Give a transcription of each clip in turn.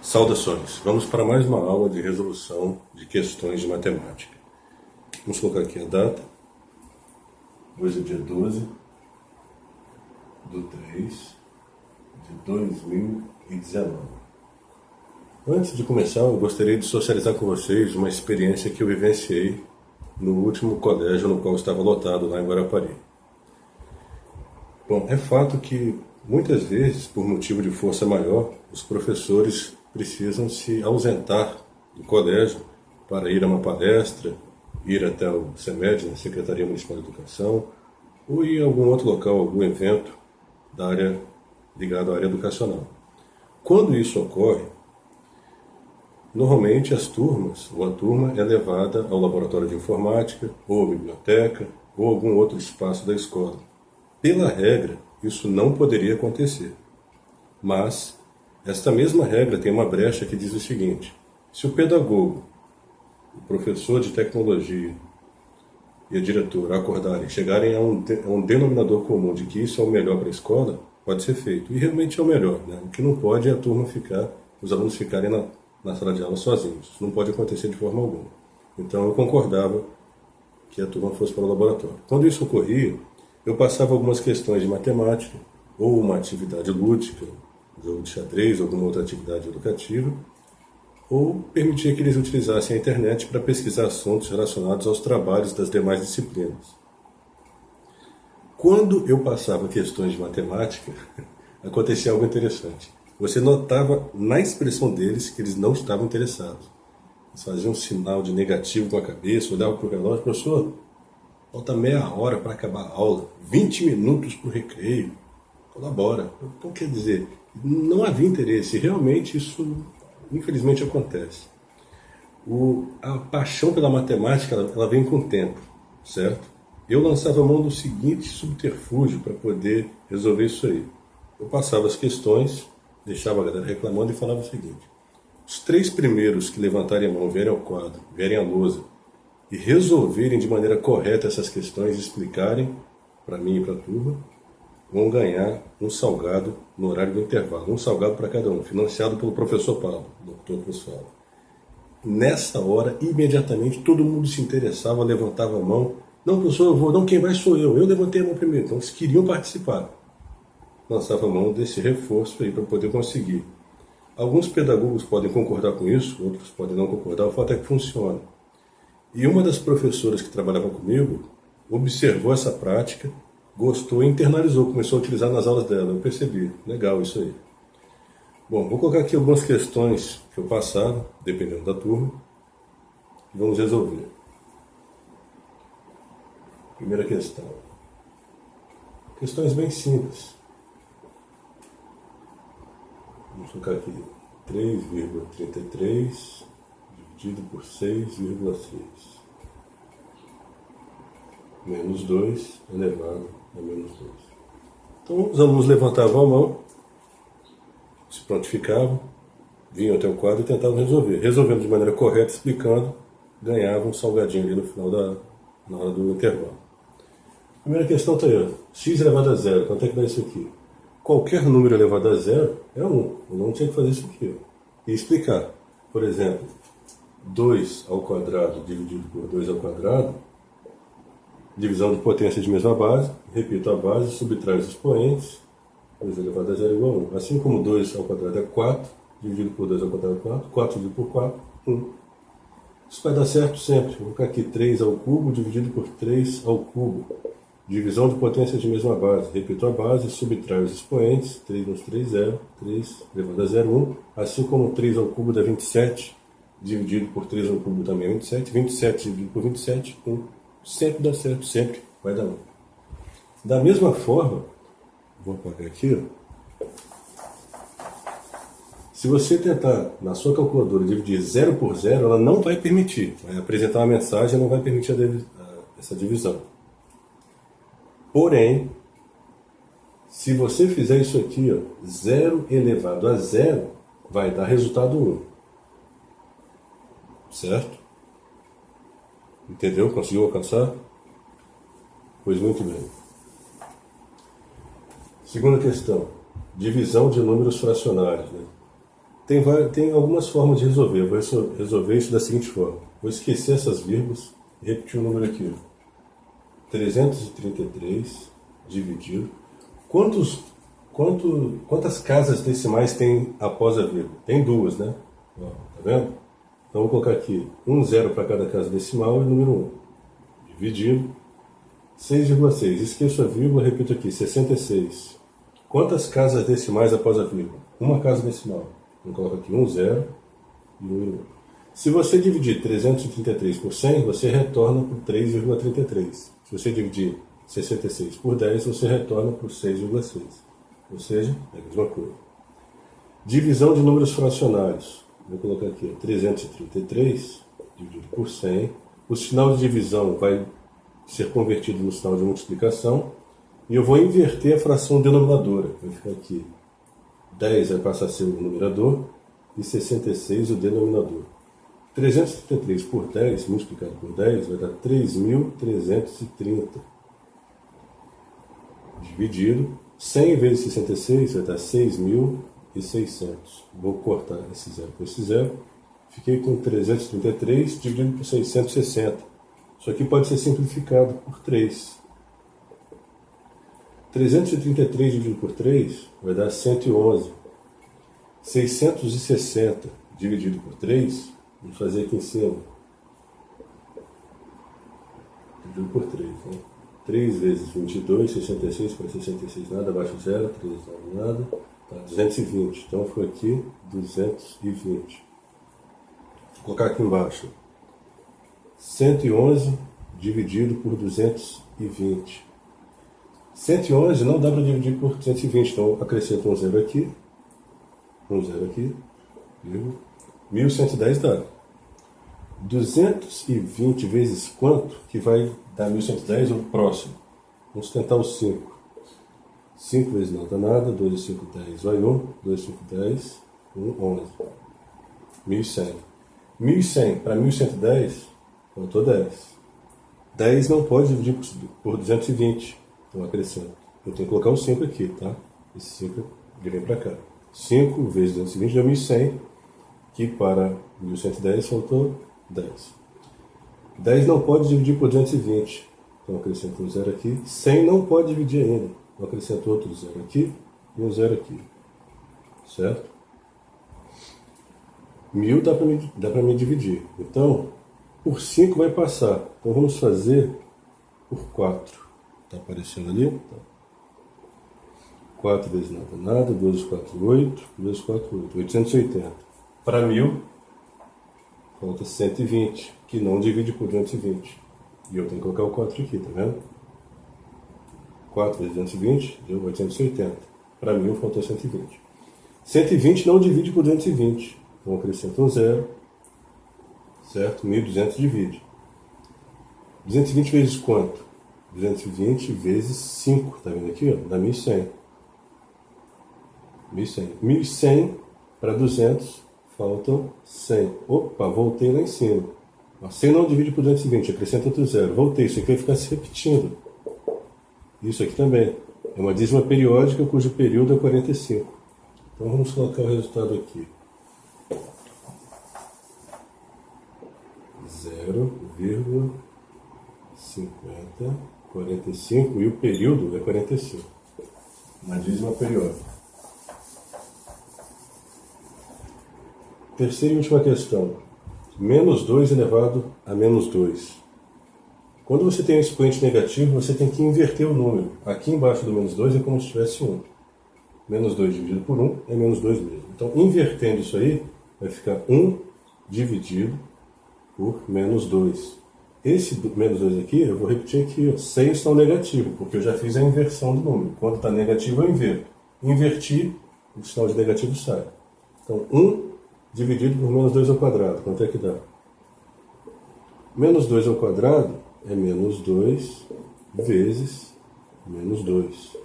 Saudações! Vamos para mais uma aula de resolução de questões de matemática. Vamos colocar aqui a data. Hoje é dia 12/3/2019. Antes de começar, eu gostaria de socializar com vocês uma experiência que eu vivenciei no último colégio no qual eu estava lotado lá em Guarapari. Bom, é fato que muitas vezes, por motivo de força maior, os professores precisam se ausentar do colégio para ir a uma palestra, ir até o SEMED, na Secretaria Municipal de Educação, ou ir a algum outro local, algum evento da área ligado à área educacional. Quando isso ocorre, normalmente as turmas, ou a turma é levada ao laboratório de informática, ou à biblioteca, ou algum outro espaço da escola. Pela regra, isso não poderia acontecer. Mas esta mesma regra tem uma brecha que diz o seguinte: se o pedagogo, o professor de tecnologia e a diretora acordarem, chegarem a um denominador comum de que isso é o melhor para a escola, pode ser feito. E realmente é o melhor, né? O que não pode é a turma os alunos ficarem na sala de aula sozinhos. Isso não pode acontecer de forma alguma. Então eu concordava que a turma fosse para o laboratório. Quando isso ocorria, eu passava algumas questões de matemática, ou uma atividade lúdica, jogo de xadrez, alguma outra atividade educativa, ou permitia que eles utilizassem a internet para pesquisar assuntos relacionados aos trabalhos das demais disciplinas. Quando eu passava questões de matemática, acontecia algo interessante. Você notava na expressão deles que eles não estavam interessados. Eles faziam um sinal de negativo com a cabeça, olhavam para o relógio: professor, falta meia hora para acabar a aula, 20 minutos para o recreio, colabora. Então, quer dizer, não havia interesse. Realmente isso, infelizmente, acontece. A paixão pela matemática, ela vem com o tempo, certo? Eu lançava a mão do seguinte subterfúgio para poder resolver isso aí. Eu passava as questões, deixava a galera reclamando e falava o seguinte: os 3 primeiros que levantarem a mão, vierem ao quadro, vierem à lousa, e resolverem de maneira correta essas questões, explicarem para mim e para a turma, vão ganhar um salgado no horário do intervalo. Um salgado para cada um, financiado pelo professor Paulo, doutor professor Paulo. Nessa hora, imediatamente, todo mundo se interessava, levantava a mão. Não, professor, eu vou. Não, quem vai sou eu. Eu levantei a mão primeiro. Então, eles queriam participar. Lançava a mão desse reforço aí para poder conseguir. Alguns pedagogos podem concordar com isso, outros podem não concordar. O fato é que funciona. E uma das professoras que trabalhava comigo observou essa prática, gostou e internalizou, começou a utilizar nas aulas dela. Eu percebi, legal isso aí. Bom, vou colocar aqui algumas questões que eu passava, dependendo da turma, e vamos resolver. Primeira questão. Questões bem simples. Vamos colocar aqui 3,33 dividido por 6,6. Menos 2 elevado a menos 2. Então, os alunos levantavam a mão, se prontificavam, vinham até o quadro e tentavam resolver. Resolvendo de maneira correta, explicando, ganhavam um salgadinho ali no final na hora do intervalo. Primeira questão está aí: x elevado a zero. Quanto é que dá isso aqui? Qualquer número elevado a zero é 1. Eu não tinha que fazer isso aqui. E explicar. Por exemplo, 2 ao quadrado dividido por 2 ao quadrado, divisão de potência de mesma base, repito a base, subtrai os expoentes, 2 elevado a zero é igual a 1. Assim como 2 ao quadrado é 4, dividido por 2 ao quadrado é 4, 4 dividido por 4, 1. Isso vai dar certo sempre. Vou colocar aqui 3 ao cubo dividido por 3 ao cubo. Divisão de potência de mesma base, repito a base, subtrai os expoentes, 3 menos 3, 0, 3 elevado a 0, 1. Assim como 3 ao cubo dá 27, dividido por 3 ao cubo também é 27, 27 dividido por 27, 1. Sempre dá certo, sempre vai dar 1. Da mesma forma, vou apagar aqui, se você tentar na sua calculadora dividir 0 por 0, ela não vai permitir, vai apresentar uma mensagem e não vai permitir essa divisão. Porém, se você fizer isso aqui, 0 elevado a 0, vai dar resultado 1. Certo? Entendeu? Conseguiu alcançar? Pois muito bem. Segunda questão. Divisão de números fracionários. Né? Tem algumas formas de resolver. Eu vou resolver isso da seguinte forma. Vou esquecer essas vírgulas e repetir o número aqui. 333 dividido. Quantas casas decimais tem após a vírgula? Tem duas, né? Ó, tá vendo? Então vou colocar aqui 0 para cada casa decimal e o número 1. Dividido. 6,6. Esqueço a vírgula, repito aqui. 66. Quantas casas decimais após a vírgula? Uma casa decimal. Então coloco aqui 0 e o número 1. Se você dividir 333 por 100, você retorna por 3,33. Se você dividir 66 por 10, você retorna por 6,6. Ou seja, é a mesma coisa. Divisão de números fracionários. Vou colocar aqui 333 dividido por 100. O sinal de divisão vai ser convertido no sinal de multiplicação. E eu vou inverter a fração denominadora. Vai ficar aqui 10 vai passar a ser o numerador e 66 o denominador. 333 por 10 multiplicado por 10 vai dar 3.330. Dividido. 100 vezes 66 vai dar 6.600. Vou cortar esse 0 com esse 0. Fiquei com 333 dividido por 660. Isso aqui pode ser simplificado por 3. 333 dividido por 3 vai dar 111. 660 dividido por 3, vamos fazer aqui em cima. Dividido por 3. Né? 3 vezes 22, 66 para 66 nada, abaixo 0, 3 nada. Tá, 220. Então foi aqui 220. Vou colocar aqui embaixo. 111 dividido por 220. 111 não dá para dividir por 220, então acrescento um 0 aqui. Um 0 aqui. 1110 dá. 220 vezes quanto que vai dar 1110 o próximo? Vamos tentar o 5. 5 vezes não dá nada, 2 e 5, 10. Vai 1, 2 e 5, 10, 1, 11. 1100. 1100 para 1110, faltou 10. 10 não pode dividir por 220, então acrescento. Eu tenho que colocar o 5 aqui, tá? Esse 5 vem para cá. 5 vezes 220 deu 1100, que para 1110 faltou 10. 10 não pode dividir por 220, então acrescento um 0 aqui. 100 não pode dividir ainda, então acrescento outro 0 aqui e um 0 aqui. Certo? 1000 dá para me dividir. Então, por 5 vai passar. Então vamos fazer por 4. Está aparecendo ali? Tá. 4 vezes nada, 2 vezes 4, 8, 2 vezes 4, 8, 880. Para 1000, falta 120, que não divide por 220. E eu tenho que colocar o 4 aqui, tá vendo? 4 vezes 220 deu 880. Para 1000 faltou 120. 120 não divide por 220. Então acrescento um 0. Certo? 1200 divide. 220 vezes quanto? 220 vezes 5. Tá vendo aqui? Ó? Dá 1100. 1100. 1100 para 200, faltam 100. Opa, voltei lá em cima. 100 não divide por 220, acrescenta outro 0. Voltei, isso aqui vai ficar se repetindo. Isso aqui também. É uma dízima periódica cujo período é 45. Então vamos colocar o resultado aqui. 0,50, 45 e o período é 45. Uma dízima periódica. Terceira e última questão. Menos 2 elevado a menos 2. Quando você tem um expoente negativo, você tem que inverter o número. Aqui embaixo do menos 2 é como se tivesse 1. Menos 2 dividido por 1 é menos 2 mesmo. Então, invertendo isso aí, vai ficar 1 dividido por menos 2. Esse menos 2 aqui, eu vou repetir aqui, ó, sem o sinal negativo, porque eu já fiz a inversão do número. Quando está negativo, eu inverto. Inverti, o sinal de negativo sai. Então, 1 dividido por menos 2 ao quadrado. Quanto é que dá? Menos 2 ao quadrado é menos 2 vezes menos 2.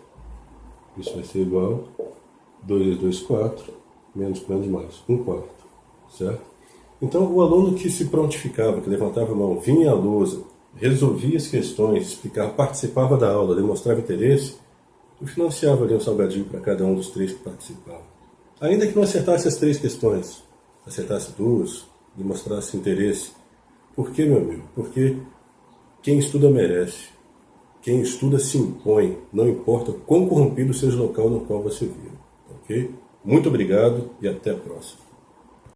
Isso vai ser igual a 2 vezes 2, 4, menos mais, 1 quarto. Certo? Então, o aluno que se prontificava, que levantava a mão, vinha à lousa, resolvia as questões, explicava, participava da aula, demonstrava interesse, eu financiava ali um salgadinho para cada um dos 3 que participavam. Ainda que não acertasse as 3 questões, acertasse 2 e mostrasse interesse. Por quê, meu amigo? Porque quem estuda merece. Quem estuda se impõe, não importa quão corrompido seja o local no qual você vive. Ok? Muito obrigado e até a próxima.